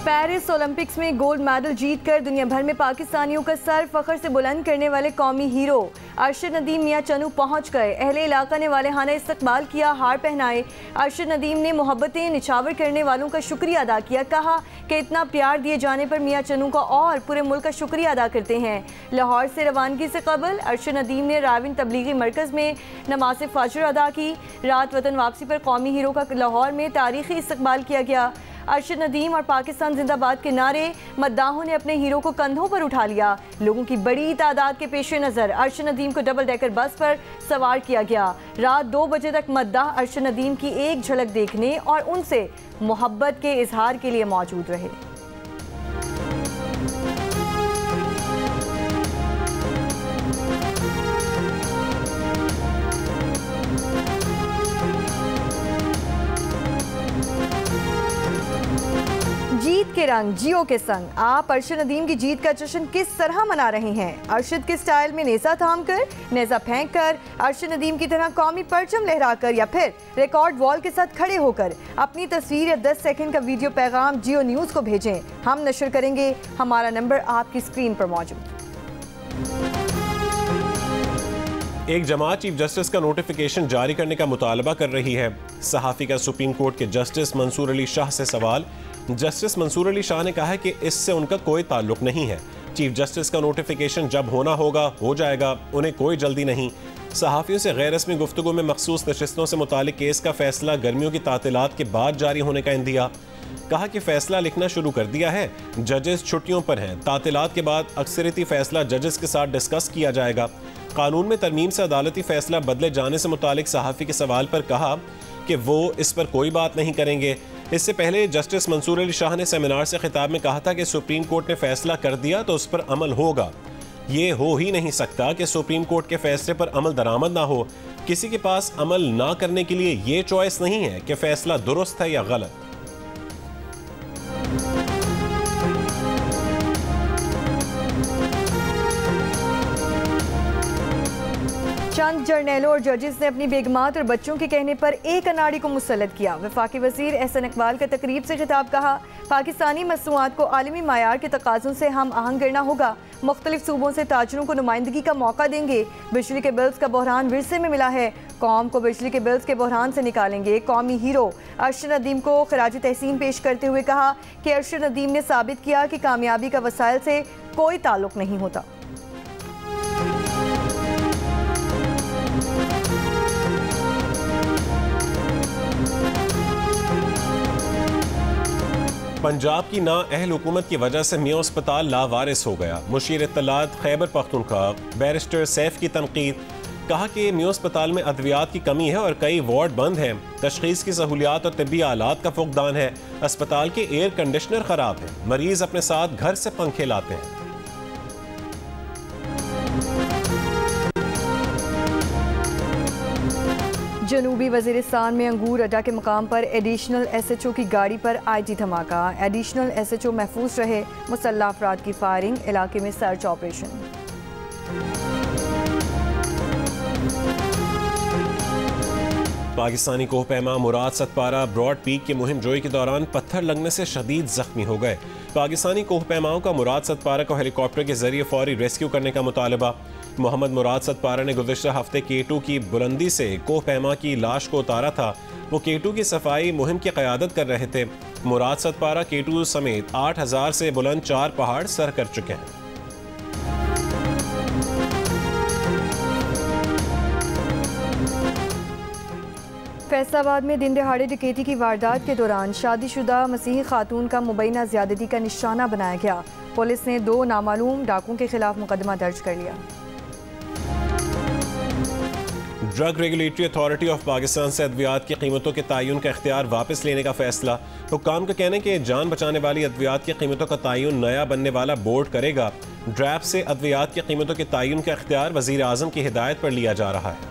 Paris Olympics में gold medal जीतकर दुनिया भर में पाकिस्तानियों का सर फख्र से बुलंद करने वाले कौमी हीरो अरशद नदीम मियां चनू पहुंच गए। अहले इलाका ने वालेहाना इस्तकबाल किया, हार पहनाए। अरशद नदीम ने मोहब्बतें निछावर करने वालों का शुक्रिया अदा किया। कहा कि इतना प्यार दिए जाने पर मियां चनू का और पूरे मुल्क का शुक्रिया अदा करते हैं। लाहौर से रवानगी से कबल अरशद नदीम ने राविन तबलीगी मरकज़ में नमाज फजर अदा की। रात वतन वापसी पर कौमी हीरो का लाहौर में तारीखी इस्तकबाल किया गया। अरशद नदीम और पाकिस्तान जिंदाबाद के नारे मद्दाहों ने अपने हीरो को कंधों पर उठा लिया। लोगों की बड़ी तादाद के पेश नज़र अरशद नदीम को डबल डेकर बस पर सवार किया गया। रात 2 बजे तक मद्दाह अरशद नदीम की एक झलक देखने और उनसे मोहब्बत के इजहार के लिए मौजूद रहे। जीत के रंग जियो के संग आप अरशद नदीम की जीत का जश्न किस तरह मना रहे हैं? अरशद के स्टाइल में नेज़ा थाम कर, नेज़ा फेंक कर, अरशद नदीम की तरह कौमी परचम लहरा कर या फिर रिकॉर्ड वॉल के साथ खड़े होकर अपनी तस्वीर या 10 सेकंड का वीडियो पैगाम जियो न्यूज़ को भेजें। हम नशर करेंगे। हमारा नंबर आपकी स्क्रीन पर मौजूद। एक जमात चीफ जस्टिस का नोटिफिकेशन जारी करने का मुतालबा कर रही है। सहाफ़ी का सुप्रीम कोर्ट के जस्टिस मंसूर अली शाह से सवाल। जस्टिस मंसूर अली शाह ने कहा है कि इससे उनका कोई ताल्लुक नहीं है। चीफ जस्टिस का नोटिफिकेशन जब होना होगा हो जाएगा, उन्हें कोई जल्दी नहीं। सहाफ़ियों से गैर रस्मी गुफ्तगू में मखसूस नशिस्तों से मुतालिक केस का फैसला गर्मियों की तातीलात के बाद जारी होने का इंदिया। कहा कि फैसला लिखना शुरू कर दिया है, जजेस छुट्टियों पर हैं। तातीलात के बाद अक्सरियती फैसला जजेस के साथ डिस्कस किया जाएगा। कानून में तरमीम से अदालती फैसला बदले जाने से मुतालिक सहाफ़ी के सवाल पर कहा कि वो इस पर कोई बात नहीं करेंगे। इससे पहले जस्टिस मंसूर अली शाह ने सेमिनार से खिताब में कहा था कि सुप्रीम कोर्ट ने फैसला कर दिया तो उस पर अमल होगा। ये हो ही नहीं सकता कि सुप्रीम कोर्ट के फैसले पर अमल दरामद ना हो। किसी के पास अमल ना करने के लिए ये चॉइस नहीं है कि फैसला दुरुस्त है या गलत। चंद जर्नैलों और जजेस ने अपनी बेगमात और बच्चों के कहने पर एक अनाड़ी को मुसल्लत किया। वफाकी वज़ीर एहसन इकबाल का तकरीब से खिताब। कहा पाकिस्तानी मसनूआत को आलमी मायार के तकाज़ों से हम आहंग करना होगा। मुख्तलिफ सूबों से ताजरों को नुमाइंदगी का मौका देंगे। बिजली के बिल्स का बहरान विरसे में मिला है, कौम को बिजली के बिल्स के बहरान से निकालेंगे। कौमी हीरो अरशद नदीम को खराज तहसीन पेश करते हुए कहा कि अरशद नदीम ने साबित किया कि कामयाबी का वसाइल से कोई ताल्लुक नहीं होता। पंजाब की नाअहल हुकूमत की वजह से मियां अस्पताल लावारिस हो गया। मुशीर इत्तलात खैबर पख्तूनख्वा बैरिस्टर सैफ की तनकीद। कहा कि मियां अस्पताल में अद्वियात की कमी है और कई वार्ड बंद हैं। तशखीस की सहूलियात और तिब्बी आलात का फुकदान है। अस्पताल के एयर कंडीशनर खराब है। मरीज अपने साथ घर से पंखे लाते हैं। जनूबी वजीरिस्तान में अंगूर अड्डा के मुकाम पर एडिशनल SHO की गाड़ी पर IT धमाका। एडिशनल SHO महफूज रहे। मुसल्लह अफराद की फायरिंग, इलाके में सर्च ऑपरेशन। पाकिस्तानी कोहपैमा मुराद सतपारा ब्रॉड पीक की मुहिम जोई के दौरान पत्थर लगने से शदीद जख्मी हो गए। पाकिस्तानी कोहपैमाओं का मुराद सतपारा को हेलीकॉप्टर के जरिए फौरी रेस्क्यू करने का मुतालबा। मोहम्मद मुराद सतपारा ने गुज़िश्ता हफ्ते K2 की बुलंदी से कोहपैमा की लाश को उतारा था। वो K2 की सफाई मुहिम की क़यादत कर रहे थे। मुराद सतपारा K2 समेत 8000 से बुलंद 4 पहाड़ सर कर चुके हैं। फैसलाबाद में दिन दहाड़े डकैती की वारदात के दौरान शादीशुदा मसीही खातून का मुबैना ज्यादती का निशाना बनाया गया। पुलिस ने 2 नामालूम डाकुओं के खिलाफ मुकदमा दर्ज कर लिया। Drug regulatory authority of Pakistan से अद्वियात की कीमतों के तयन का इख्तियार वापस लेने का फैसला। हुक्काम का कहना है कि जान बचाने वाली अद्वियात की कीमतों का तयन नया बनने वाला बोर्ड करेगा। ड्रैप से अद्वियात की कीमतों के तयन का इख्तियार वज़ीर आज़म की हिदायत पर लिया जा रहा है।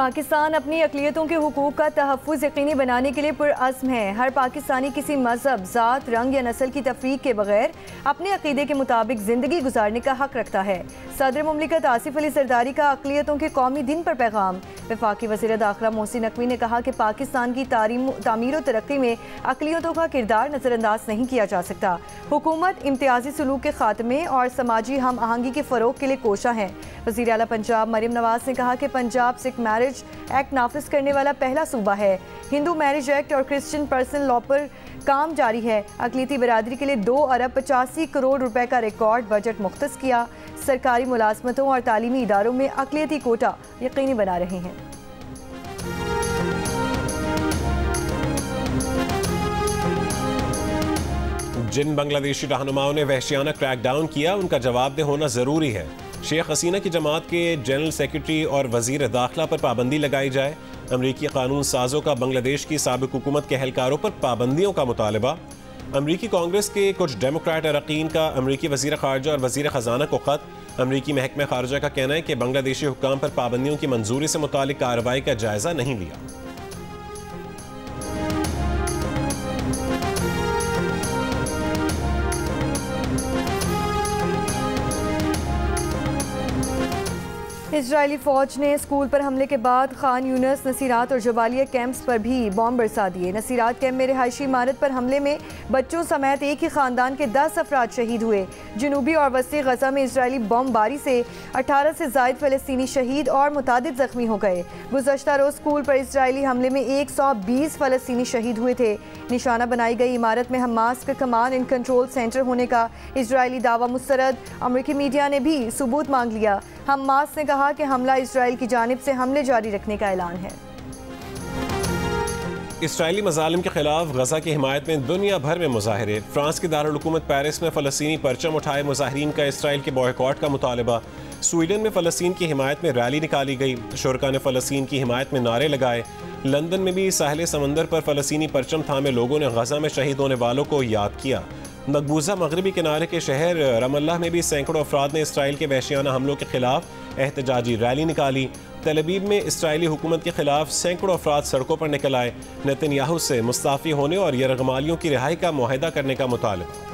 पाकिस्तान अपनी अक़लियतों के हुकूक का तहफ़्फ़ुज़ यकीनी बनाने के लिए पुरअज़्म है। हर पाकिस्तानी किसी मज़हब, ज़ात, रंग या नस्ल की तफ़रीक़ के बगैर अपने अक़ीदे के मुताबिक ज़िंदगी गुजारने का हक़ रखता है। सदर मुमलिकत आसिफ अली ज़रदारी का अक़लियतों के कौमी दिन पर पैगाम। वफ़ाक़ी वज़ीर दाख़िला मोहसिन नकवी ने कहा कि पाकिस्तान की तामीर व तरक्की में अक़लियतों का किरदार नज़रअंदाज नहीं किया जा सकता। हुकूमत इम्तियाज़ी सलूक के ख़ात्मे और समाजी हम आहंगी के फ़रोग़ के लिए कोशा है। वज़ीर आला पंजाब मरियम नवाज़ ने कहा कि पंजाब सिख मैरिज एक्ट नाफिज करने वाला पहला सूबा है। हिंदू मैरिज एक्ट और क्रिश्चियन पर्सनल लॉ पर काम जारी है। अक़लियती बरादरी के लिए 2 अरब 85 करोड़ रुपए का रिकॉर्ड बजट मुख्तस किया। सरकारी मुलाजमतों और तालीमी इदारों में अक़लियती कोटा यकीनी बना रहे हैं। जिन बांग्लादेशी रहनुमाओं ने वहशियाना क्रैकडाउन किया, उनका जवाबदेह होना ज़रूरी है। शेख हसीना की जमात के जनरल सेक्रेटरी और वज़ीर दाखिला पर पाबंदी लगाई जाए। अमरीकी कानून साजों का बांग्लादेश की साबिक़ हुकूमत के एहलकारों पर पाबंदियों का मुतालबा। अमरीकी कांग्रेस के कुछ डेमोक्रेट अरकान का अमरीकी वज़ीर ख़ारजा और वज़ीर ख़जाना को ख़त। अमरीकी महकमा ख़ारजा का कहना है कि बांग्लादेशी हुक्काम पर पाबंदियों की मंजूरी से मुतालिक कार्रवाई का जायज़ा नहीं लिया। इजरायली फ़ौज ने स्कूल पर हमले के बाद खान यूनस, नसीरात और जबालिया कैंप्स पर भी बॉम्ब बरसा दिए। नसीरात कैंप में रिहायशी इमारत पर हमले में बच्चों समेत एक ही ख़ानदान के 10 अफराद शहीद हुए। जनूबी और वस्ती गजा में इजरायली बमबारी से 18 से ज़ायद फ़लस्तीनी शहीद और मुतादिद ज़ख्मी हो गए। गुज़श्ता रोज़ स्कूल पर इजरायली हमले में 120 फ़लस्तीनी शहीद हुए थे। निशाना बनाई गई इमारत में हमास का कमांड एंड कंट्रोल सेंटर होने का इजरायली दावा मुस्तरद। अमरीकी मीडिया ने भी सबूत मांग लिया। हमास ने कहा कि हमला इजराइल की जानिब से हमले जारी रखने का ऐलान है। इसराइली मज़ालिम के खिलाफ गजा की हिमायत में दुनिया भर में मुजाहरे। फ्रांस की दारुल हुकूमत पेरिस में फ़लस्तीनी परचम उठाए मुजाहिरीन का इसराइल के बॉयकॉट का मुतालबा। स्वीडन में फ़लस्तीन की हिमायत में रैली निकाली गई। शुरका ने फ़लस्तीन की हिमायत में नारे लगाए। लंदन में भी साहिल समंदर पर फ़लस्तीनी परचम थामे लोगों ने गजा में शहीद होने वालों को याद किया। मकबूजा मगरबी किनारे के शहर रमल्लाह में भी सैकड़ों अफराद ने इसराइल के वहशियाना हमलों के खिलाफ एहतजाजी रैली निकाली। तेल अवीव में इसराइली हुकूमत के खिलाफ सैकड़ों अफराद सड़कों पर निकल आए। नेतन्याहू से मुस्ताफ़ी होने और यरगमालियों की रिहाई का मुआहदा करने का मुतालबा।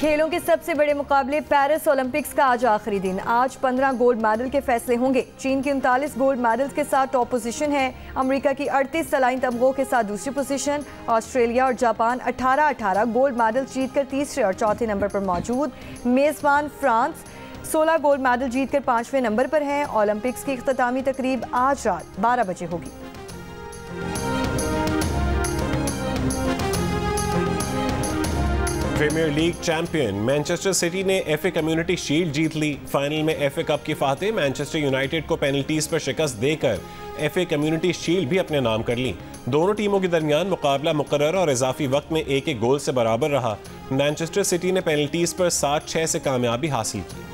खेलों के सबसे बड़े मुकाबले पेरिस ओलंपिक्स का आज आखिरी दिन। आज 15 गोल्ड मेडल के फैसले होंगे। चीन की 39 गोल्ड मेडल्स के साथ टॉप पोजीशन है। अमेरिका की 38 तलाइन तमगों के साथ दूसरी पोजीशन। ऑस्ट्रेलिया और जापान 18-18 गोल्ड मेडल जीतकर तीसरे और चौथे नंबर पर मौजूद। मेज़बान फ्रांस 16 गोल्ड मेडल जीतकर 5वें नंबर पर है। ओलंपिक्स की इख्तितामी तकरीब आज रात 12 बजे होगी। Premier league champion Manchester City ने एफए कम्युनिटी शील्ड जीत ली। फाइनल में एफए कप की फातेह मैनचेस्टर यूनाइटेड को पेनल्टीज पर शिकस्त देकर एफए कम्युनिटी शील्ड भी अपने नाम कर ली। दोनों टीमों के दरमियान मुकाबला मुकर्रर और इजाफी वक्त में 1-1 गोल से बराबर रहा। मैनचेस्टर सिटी ने पेनल्टीज पर 7-6 से कामयाबी हासिल की।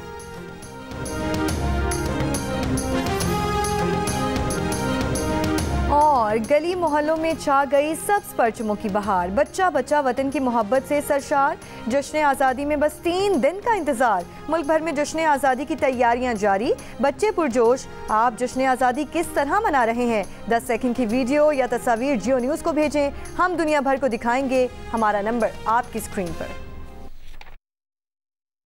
और गली मोहल्लों में छा गई सब्ज परचमों की बहार। बच्चा बच्चा वतन की मोहब्बत से सरशार। जश्न आज़ादी में बस 3 दिन का इंतजार। मुल्क भर में जश्न आज़ादी की तैयारियां जारी। बच्चे पुरजोश। आप जश्न आज़ादी किस तरह मना रहे हैं? 10 सेकंड की वीडियो या तस्वीर जियो न्यूज़ को भेजें। हम दुनिया भर को दिखाएंगे। हमारा नंबर आपकी स्क्रीन पर।